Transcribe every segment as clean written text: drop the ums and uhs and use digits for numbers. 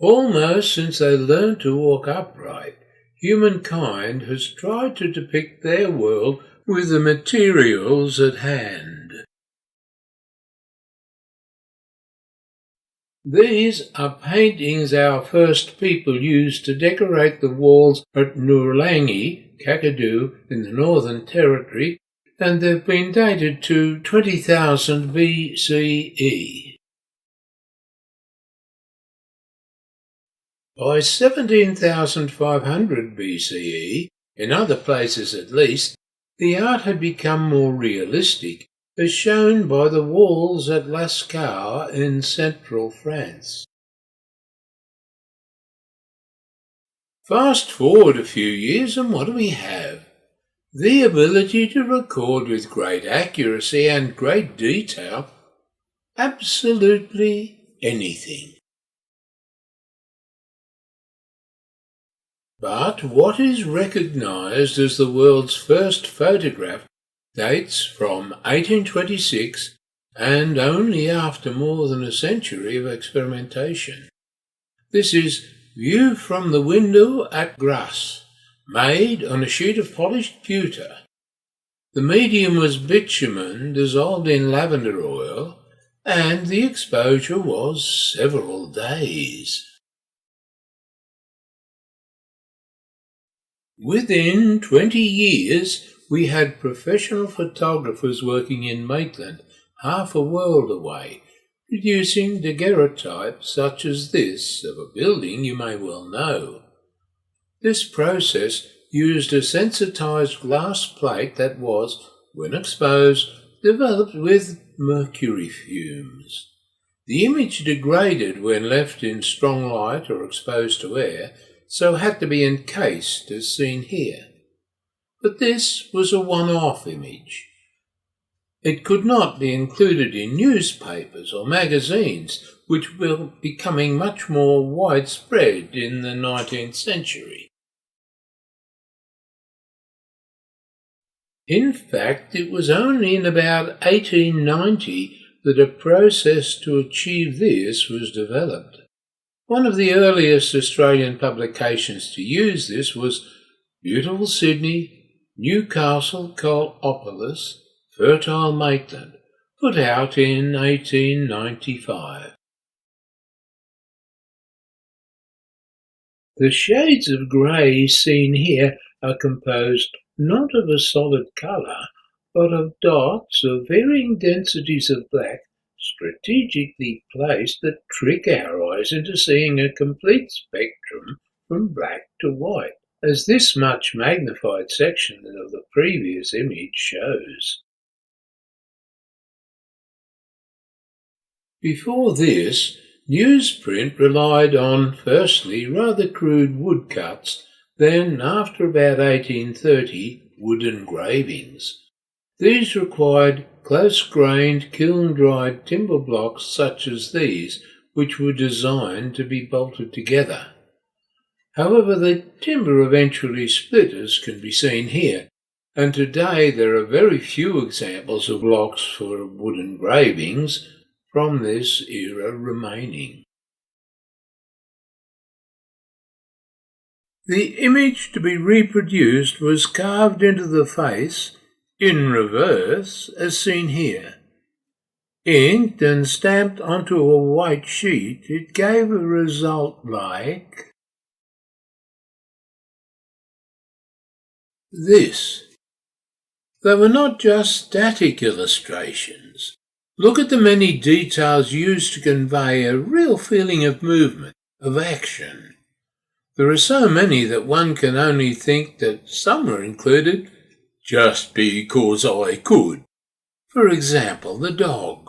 Almost since they learned to walk upright, humankind has tried to depict their world with the materials at hand. These are paintings our first people used to decorate the walls at Nourlangi, Kakadu in the Northern Territory, and they've been dated to 20,000 BCE. By 17,500 BCE, in other places at least, the art had become more realistic, as shown by the walls at Lascaux in central France. Fast forward a few years and what do we have? The ability to record with great accuracy and great detail absolutely anything. But what is recognised as the world's first photograph dates from 1826 and only after more than a century of experimentation. This is View from the Window at Grasse, made on a sheet of polished pewter. The medium was bitumen dissolved in lavender oil, and the exposure was several days. Within 20 years, we had professional photographers working in Maitland, half a world away, producing daguerreotypes such as this of a building you may well know. This process used a sensitized glass plate that was, when exposed, developed with mercury fumes. The image degraded when left in strong light or exposed to air, so had to be encased as seen here. But this was a one-off image. It could not be included in newspapers or magazines, which were becoming much more widespread in the 19th century. In fact, it was only in about 1890 that a process to achieve this was developed. One of the earliest Australian publications to use this was Beautiful Sydney, Newcastle Coalopolis, Fertile Maitland, put out in 1895. The shades of grey seen here are composed not of a solid colour, but of dots of varying densities of black strategically placed that trick our eyes into seeing a complete spectrum from black to white, as this much magnified section of the previous image shows. Before this, newsprint relied on, firstly, rather crude woodcuts, then, after about 1830, wood engravings. These required close-grained, kiln-dried timber blocks such as these, which were designed to be bolted together. However, the timber eventually split, as can be seen here, and today there are very few examples of blocks for wood engravings from this era remaining. The image to be reproduced was carved into the face in reverse, as seen here. Inked and stamped onto a white sheet, it gave a result like this. They were not just static illustrations. Look at the many details used to convey a real feeling of movement, of action. There are so many that one can only think that some were included just because I could. For example, the dog.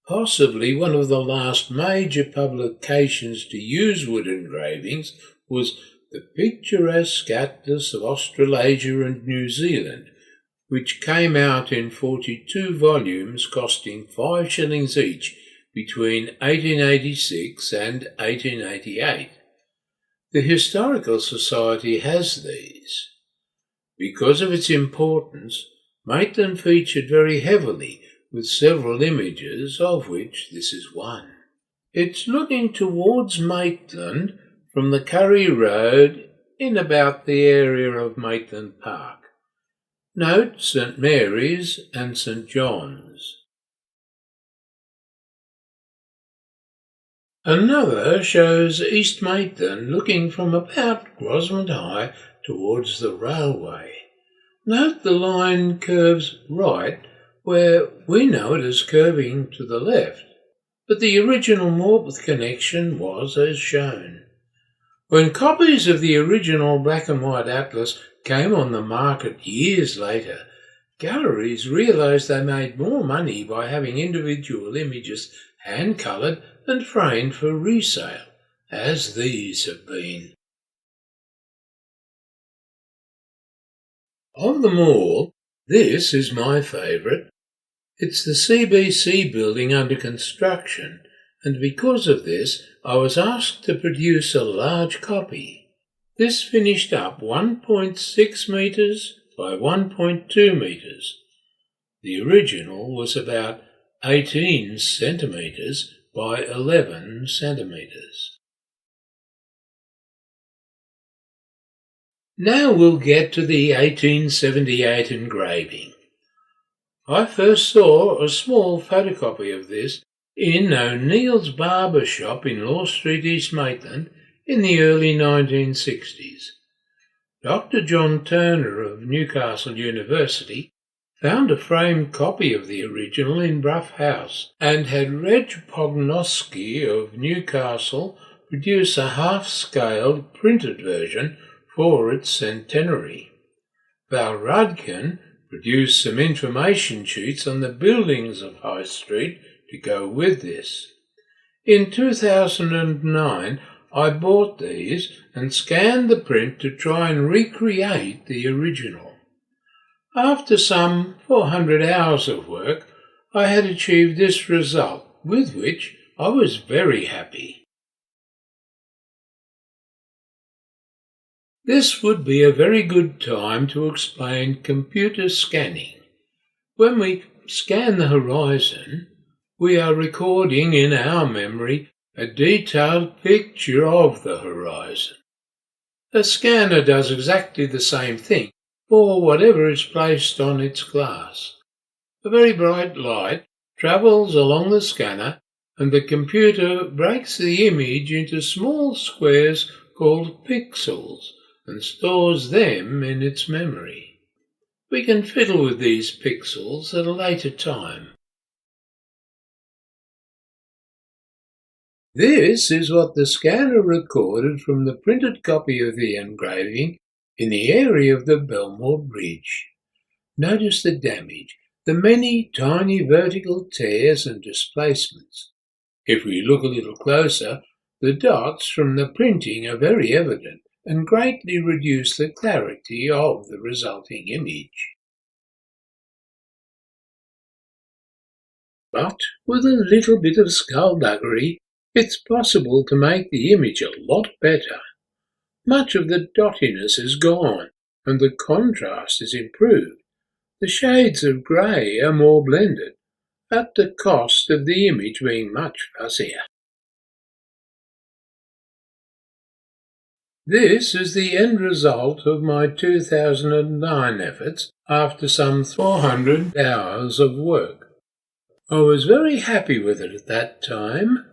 Possibly one of the last major publications to use wood engravings was the Picturesque Atlas of Australasia and New Zealand, which came out in 42 volumes costing 5 shillings each between 1886 and 1888. The Historical Society has these. Because of its importance, Maitland featured very heavily with several images, of which this is one. It's looking towards Maitland from the Curry Road in about the area of Maitland Park. Note St Mary's and St John's. Another shows East Maitland looking from about Grosmont High towards the railway. Note the line curves right where we know it as curving to the left, but the original Morpeth connection was as shown. When copies of the original black and white atlas came on the market years later, galleries realised they made more money by having individual images hand-coloured and framed for resale, as these have been. Of them all, this is my favourite. It's the CBC building under construction, and because of this I was asked to produce a large copy. This finished up 1.6 metres by 1.2 metres. The original was about 18 centimetres by 11 centimetres. Now we'll get to the 1878 engraving. I first saw a small photocopy of this in O'Neill's barber shop in Law Street, East Maitland, in the early 1960s. Dr. John Turner of Newcastle University found a framed copy of the original in Brough House and had Reg Pognosky of Newcastle produce a half-scaled printed version for its centenary. Val Rudkin produced some information sheets on the buildings of High Street to go with this. In 2009, I bought these and scanned the print to try and recreate the original. After some 400 hours of work, I had achieved this result, with which I was very happy. This would be a very good time to explain computer scanning. When we scan the horizon, we are recording in our memory a detailed picture of the horizon. A scanner does exactly the same thing for whatever is placed on its glass. A very bright light travels along the scanner and the computer breaks the image into small squares called pixels and stores them in its memory. We can fiddle with these pixels at a later time. This is what the scanner recorded from the printed copy of the engraving in the area of the Belmore Bridge. Notice the damage, the many tiny vertical tears and displacements. If we look a little closer, the dots from the printing are very evident and greatly reduce the clarity of the resulting image. But with a little bit of skullduggery, it's possible to make the image a lot better. Much of the dottiness is gone and the contrast is improved. The shades of grey are more blended, at the cost of the image being much fuzzier. This is the end result of my 2009 efforts after some 400 hours of work. I was very happy with it at that time.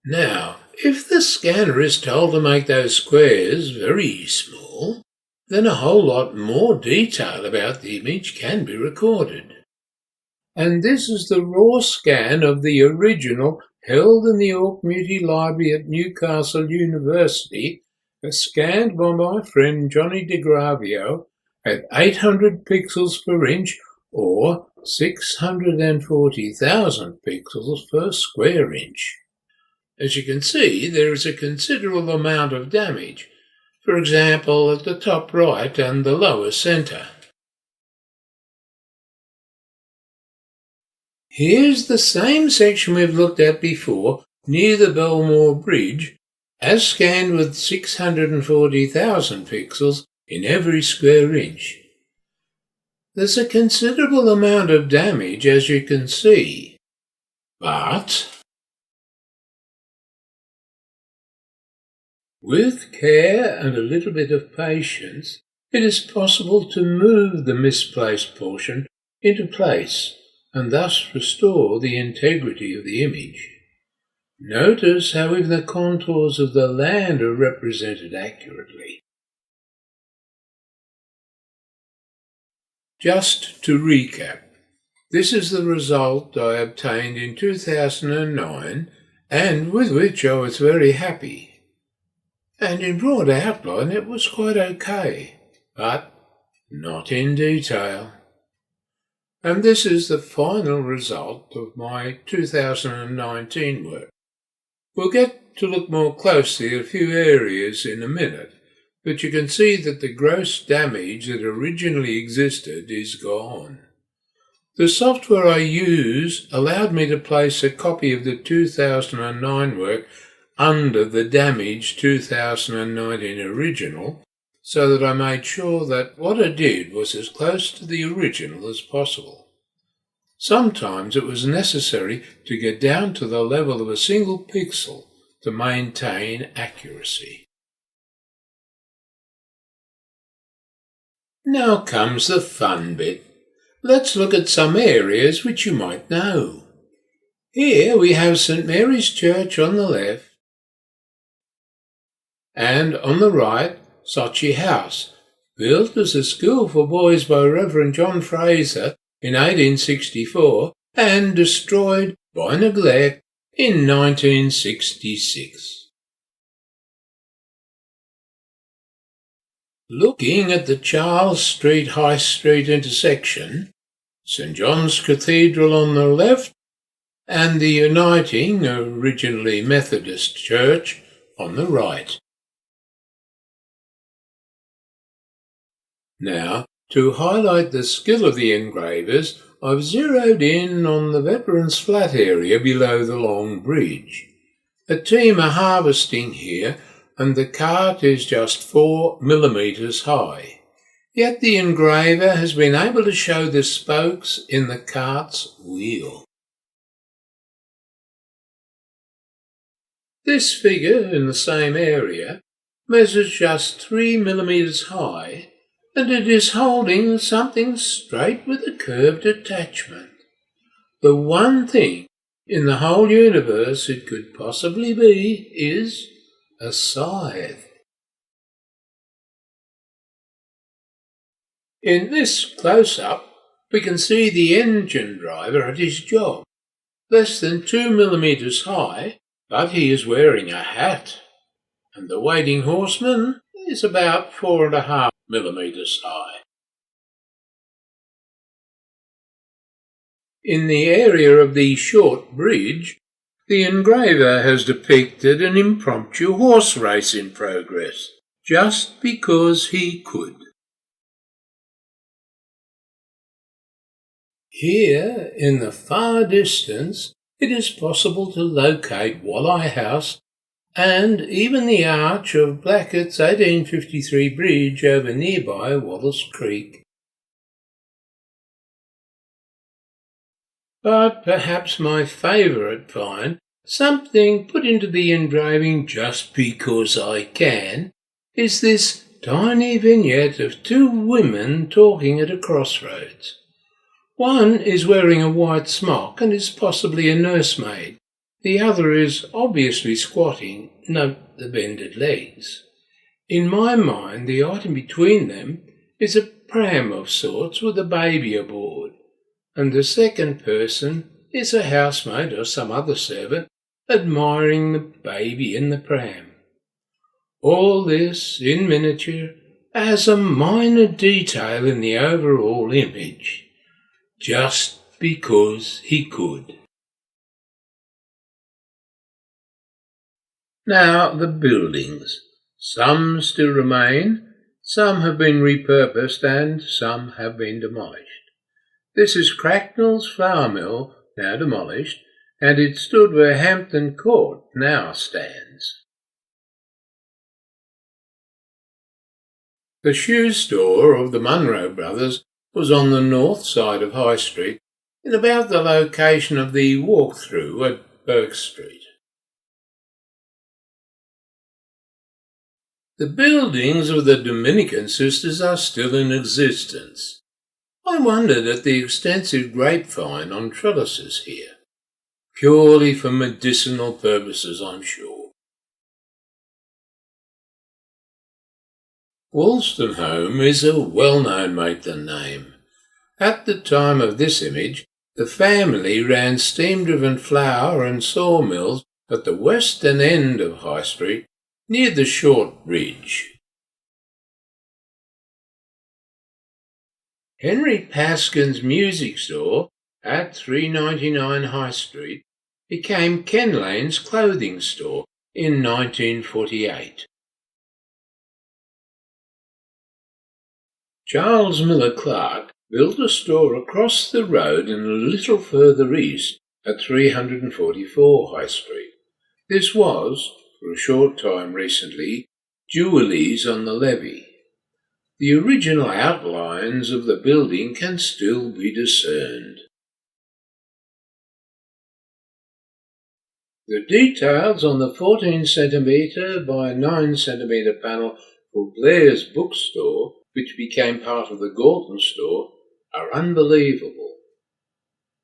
Now, if the scanner is told to make those squares very small, then a whole lot more detail about the image can be recorded. And this is the raw scan of the original held in the Orkney Library at Newcastle University, scanned by my friend Johnny DeGravio at 800 pixels per inch or 640,000 pixels per square inch. As you can see, there is a considerable amount of damage, for example at the top right and the lower centre. Here's the same section we've looked at before, near the Belmore Bridge, as scanned with 640,000 pixels in every square inch. there's a considerable amount of damage, as you can see. But with care and a little bit of patience, it is possible to move the misplaced portion into place and thus restore the integrity of the image. Notice how even the contours of the land are represented accurately. Just to recap, this is the result I obtained in 2009 and with which I was very happy. And in broad outline it was quite okay, but not in detail. And this is the final result of my 2019 work. We'll get to look more closely at a few areas in a minute, but you can see that the gross damage that originally existed is gone. The software I use allowed me to place a copy of the 2009 work under the damaged 2019 original, so that I made sure that what I did was as close to the original as possible. Sometimes it was necessary to get down to the level of a single pixel to maintain accuracy. Now comes the fun bit. Let's look at some areas which you might know. Here we have St Mary's Church on the left, and on the right, Sochi House, built as a school for boys by Reverend John Fraser in 1864 and destroyed by neglect in 1966. Looking at the Charles Street High Street intersection, St John's Cathedral on the left and the Uniting, originally Methodist Church, on the right. Now, to highlight the skill of the engravers, I've zeroed in on the Veterans Flat area below the long bridge. A team are harvesting here, and the cart is just 4 millimetres high. Yet the engraver has been able to show the spokes in the cart's wheel. This figure in the same area measures just 3 millimetres high, and it is holding something straight with a curved attachment. The one thing in the whole universe it could possibly be is a scythe. In this close-up, we can see the engine driver at his job, less than 2 millimetres high, but he is wearing a hat, and the waiting horseman is about 4.5 millimetres high. In the area of the short bridge, the engraver has depicted an impromptu horse race in progress, just because he could. Here, in the far distance, it is possible to locate Walleye House and even the arch of Blackett's 1853 bridge over nearby Wallace Creek. But perhaps my favourite find, something put into the engraving just because I can, is this tiny vignette of 2 women talking at a crossroads. One is wearing a white smock and is possibly a nursemaid. The other is obviously squatting, note the bended legs. In my mind, the item between them is a pram of sorts with a baby aboard, and the second person is a housemaid or some other servant admiring the baby in the pram. All this, in miniature, as a minor detail in the overall image, just because he could. Now the buildings. Some still remain, some have been repurposed and some have been demolished. This is Cracknell's flour mill, now demolished, and it stood where Hampton Court now stands. The shoe store of the Munro brothers was on the north side of High Street, in about the location of the walk-through at Burke Street. The buildings of the Dominican sisters are still in existence. I wondered at the extensive grapevine on trellises here. Purely for medicinal purposes, I'm sure. Wolstenholme is a well-known Maitland name. At the time of this image, the family ran steam-driven flour and sawmills at the western end of High Street, near the Short Bridge. Henry Paskin's music store at 399 High Street became Ken Lane's clothing store in 1948. Charles Miller Clark built a store across the road and a little further east at 344 High Street. This was, for a short time recently, Jewelleys on the Levee. The original outlines of the building can still be discerned. The details on the 14 cm by 9 cm panel for Blair's bookstore, which became part of the Galton store, are unbelievable.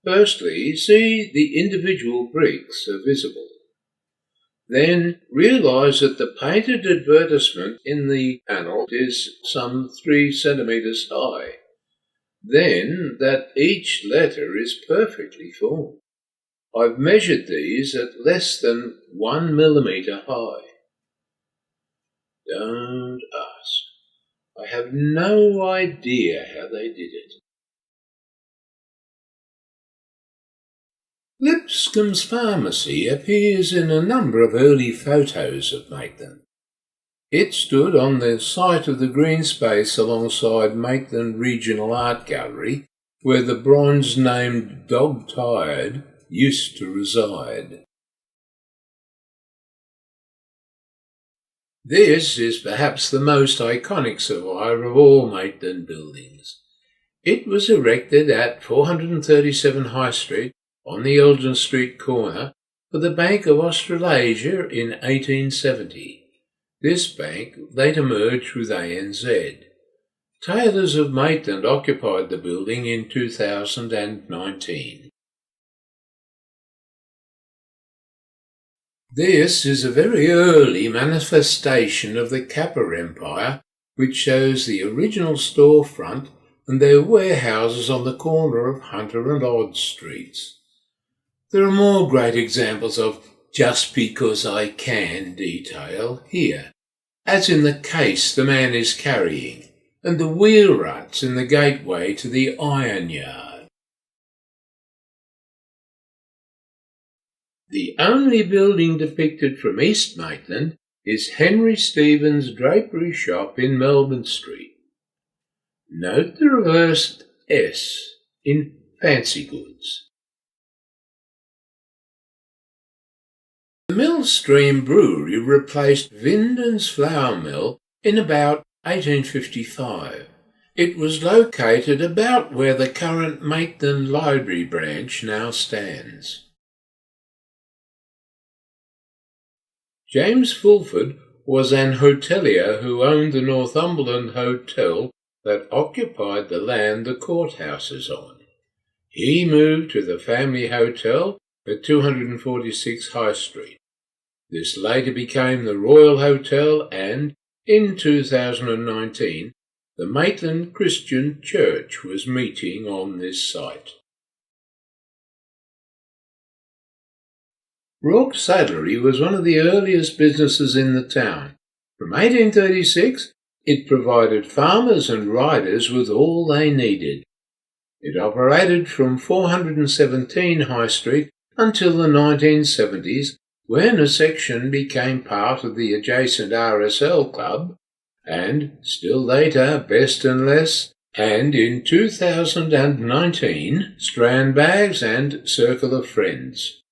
Firstly, see the individual bricks are visible. Then realise that the painted advertisement in the panel is some 3 centimetres high. Then that each letter is perfectly formed. I've measured these at less than 1 millimetre high. Don't ask. I have no idea how they did it. Lipscomb's Pharmacy appears in a number of early photos of Maitland. It stood on the site of the green space alongside Maitland Regional Art Gallery, where the bronze-named Dog Tired used to reside. This is perhaps the most iconic survivor of all Maitland buildings. It was erected at 437 High Street on the Eldon Street corner for the Bank of Australasia in 1870. This bank later merged with ANZ. Taylors of Maitland occupied the building in 2019. This is a very early manifestation of the Kappar Empire, which shows the original storefront and their warehouses on the corner of Hunter and Odd Streets. There are more great examples of "just because I can" detail here, as in the case the man is carrying, and the wheel ruts in the gateway to the iron yard. The only building depicted from East Maitland is Henry Stevens' drapery shop in Melbourne Street. Note the reversed S in fancy goods. The Millstream Brewery replaced Vinden's flour mill in about 1855. It was located about where the current Maitland Library branch now stands. James Fulford was an hotelier who owned the Northumberland Hotel that occupied the land the courthouse is on. He moved to the family hotel at 246 High Street. This later became the Royal Hotel and, in 2019, the Maitland Christian Church was meeting on this site. Rorke's Saddlery was one of the earliest businesses in the town. From 1836, it provided farmers and riders with all they needed. It operated from 417 High Street until the 1970s, when a section became part of the adjacent RSL Club, and, still later, Best and Less, and in 2019, Strand Bags and Circle of Friends.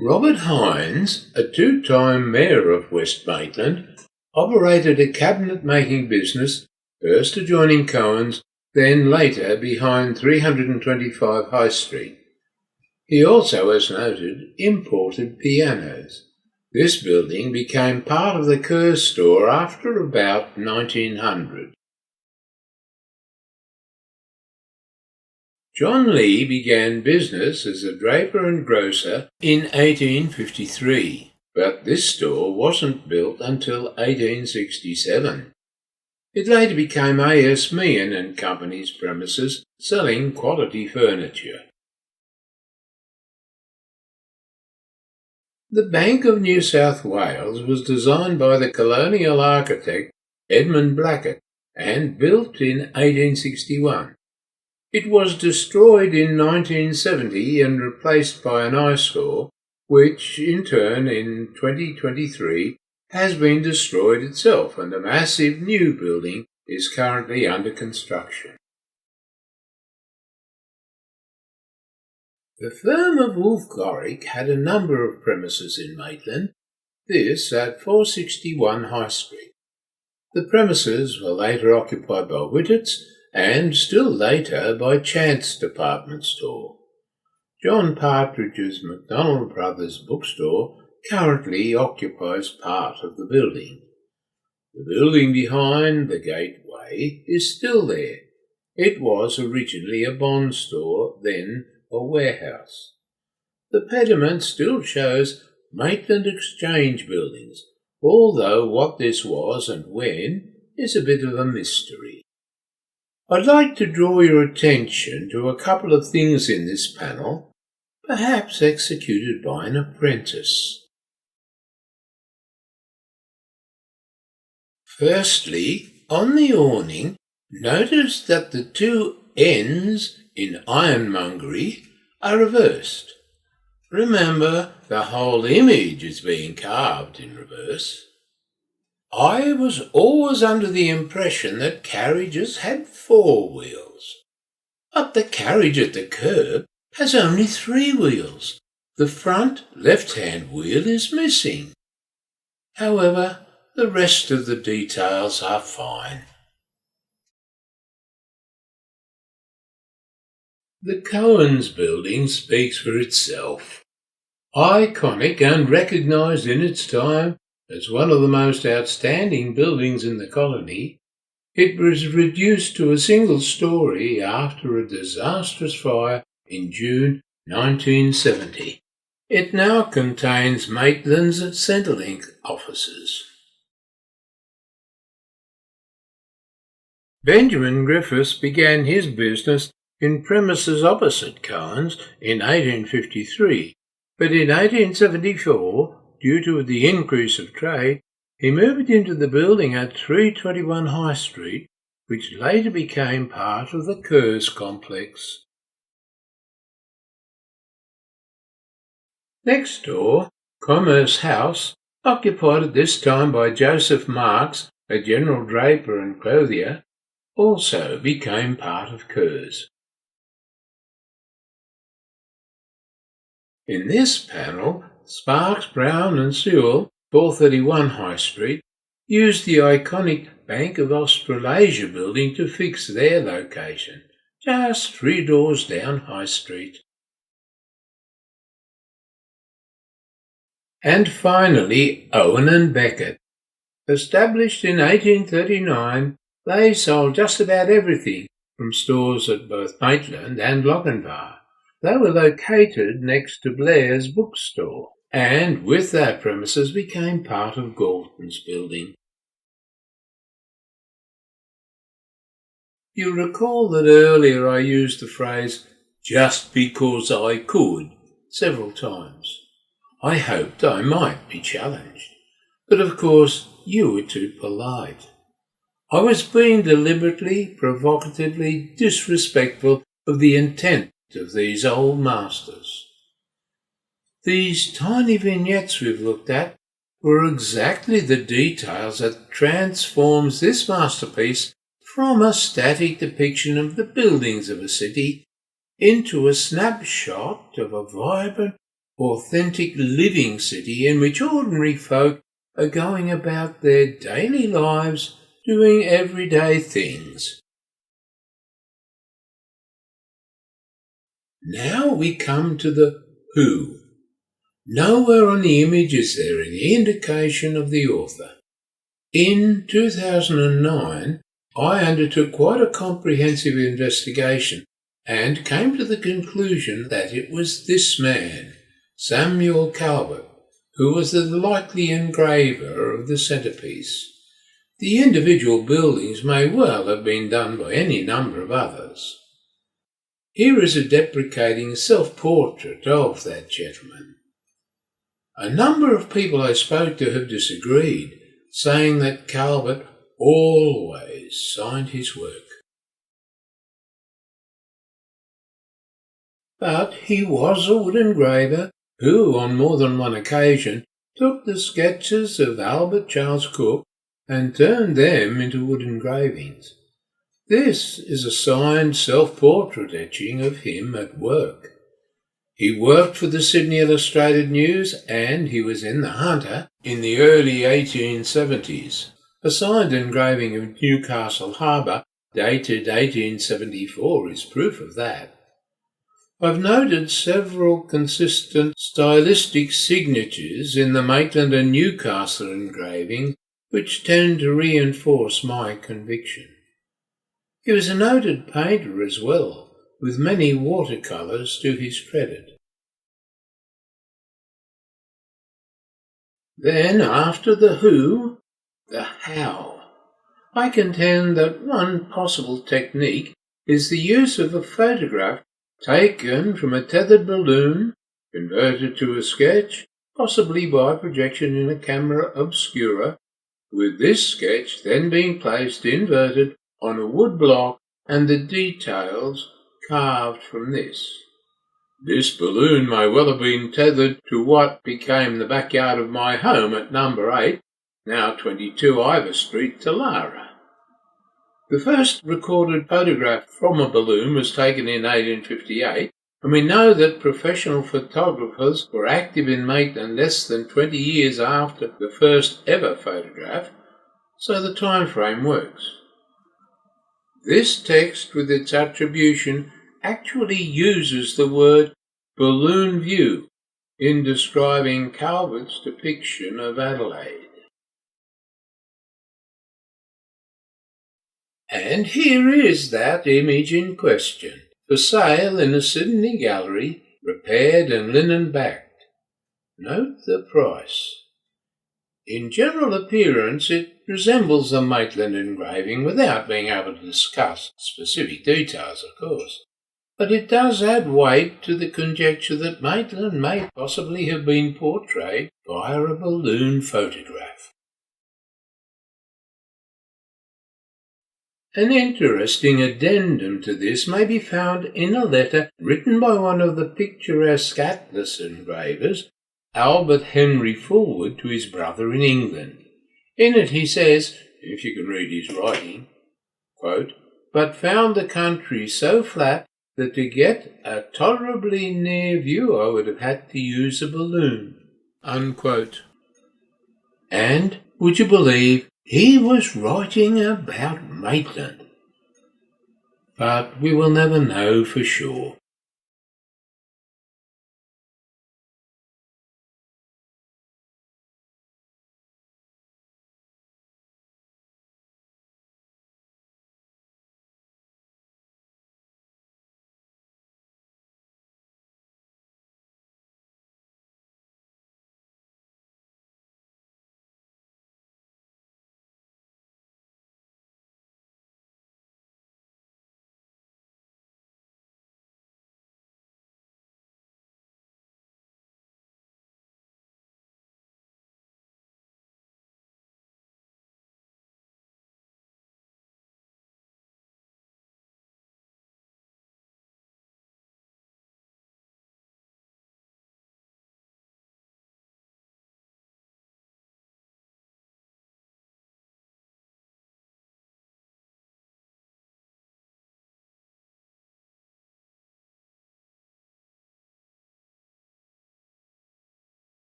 Robert Hines, a two-time mayor of West Maitland, operated a cabinet-making business, first adjoining Cohen's, then later behind 325 High Street. He also, as noted, imported pianos. This building became part of the Kerr store after about 1900. John Lee began business as a draper and grocer in 1853, but this store wasn't built until 1867. It later became A.S. Meehan and Company's premises, selling quality furniture. The Bank of New South Wales was designed by the colonial architect Edmund Blackett and built in 1861. It was destroyed in 1970 and replaced by an eyesore, which in turn in 2023 has been destroyed itself, and a massive new building is currently under construction. The firm of Wolf Gorrick had a number of premises in Maitland, this at 461 High Street. The premises were later occupied by Whittett's and still later by Chance Department Store. John Partridge's MacDonald Brothers bookstore currently occupies part of the building. The building behind the gateway is still there. It was originally a bond store, then a warehouse. The pediment still shows Maitland Exchange buildings, although what this was and when is a bit of a mystery. I'd like to draw your attention to a couple of things in this panel, perhaps executed by an apprentice. Firstly, on the awning, notice that the two N's in ironmongery are reversed. Remember, the whole image is being carved in reverse. I was always under the impression that carriages had 4 wheels, but the carriage at the curb has only 3 wheels. The front left-hand wheel is missing. However, the rest of the details are fine. The Cohen's building speaks for itself. Iconic and recognised in its time as one of the most outstanding buildings in the colony, it was reduced to a single story after a disastrous fire in June 1970. It now contains Maitland's Centrelink offices. Benjamin Griffiths began his business in premises opposite Cohen's in 1853, but in 1874, due to the increase of trade, he moved into the building at 321 High Street, which later became part of the Kerr's complex. Next door, Commerce House, occupied at this time by Joseph Marks, a general draper and clothier, also became part of Kerr's. In this panel, Sparks, Brown and Sewell, 431 High Street, used the iconic Bank of Australasia building to fix their location, just 3 doors down High Street. And finally, Owen and Beckett. Established in 1839, they sold just about everything from stores at both Maitland and Lochinvar. They were located next to Blair's bookstore, and with their premises became part of Galton's building. You recall that earlier I used the phrase, "just because I could," several times. I hoped I might be challenged, but of course you were too polite. I was being deliberately, provocatively disrespectful of the intent of these old masters. These tiny vignettes we've looked at were exactly the details that transforms this masterpiece from a static depiction of the buildings of a city into a snapshot of a vibrant, authentic living city in which ordinary folk are going about their daily lives doing everyday things. Now we come to the who. Nowhere on the image is there any indication of the author. In 2009, I undertook quite a comprehensive investigation and came to the conclusion that it was this man, Samuel Calvert, who was the likely engraver of the centrepiece. The individual buildings may well have been done by any number of others. Here is a deprecating self-portrait of that gentleman. A number of people I spoke to have disagreed, saying that Calvert always signed his work. But he was a wood engraver who, on more than one occasion, took the sketches of Albert Charles Cook and turned them into wood engravings. This is a signed self-portrait etching of him at work. He worked for the Sydney Illustrated News and he was in the Hunter in the early 1870s. A signed engraving of Newcastle Harbour, dated 1874, is proof of that. I've noted several consistent stylistic signatures in the Maitland and Newcastle engraving which tend to reinforce my conviction. He was a noted painter as well, with many watercolours to his credit. Then, after the who, the how. I contend that one possible technique is the use of a photograph taken from a tethered balloon, converted to a sketch, possibly by projection in a camera obscura, with this sketch then being placed inverted on a wood block and the details carved from this. This balloon may well have been tethered to what became the backyard of my home at number 8, now 22 Ivor Street, Talara. The first recorded photograph from a balloon was taken in 1858, and we know that professional photographers were active in Maitland less than 20 years after the first ever photograph, so the time frame works. This text, with its attribution, actually uses the word balloon view in describing Calvert's depiction of Adelaide. And here is that image in question, for sale in a Sydney gallery, repaired and linen backed. Note the price. In general appearance it resembles a Maitland engraving without being able to discuss specific details, of course. But it does add weight to the conjecture that Maitland may possibly have been portrayed via a balloon photograph. An interesting addendum to this may be found in a letter written by one of the picturesque Atlas engravers, Albert Henry Fulwood, to his brother in England. In it he says, if you can read his writing, quote, "But found the country so flat that to get a tolerably near view I would have had to use a balloon." Unquote. And, would you believe, he was writing about Maitland. But we will never know for sure.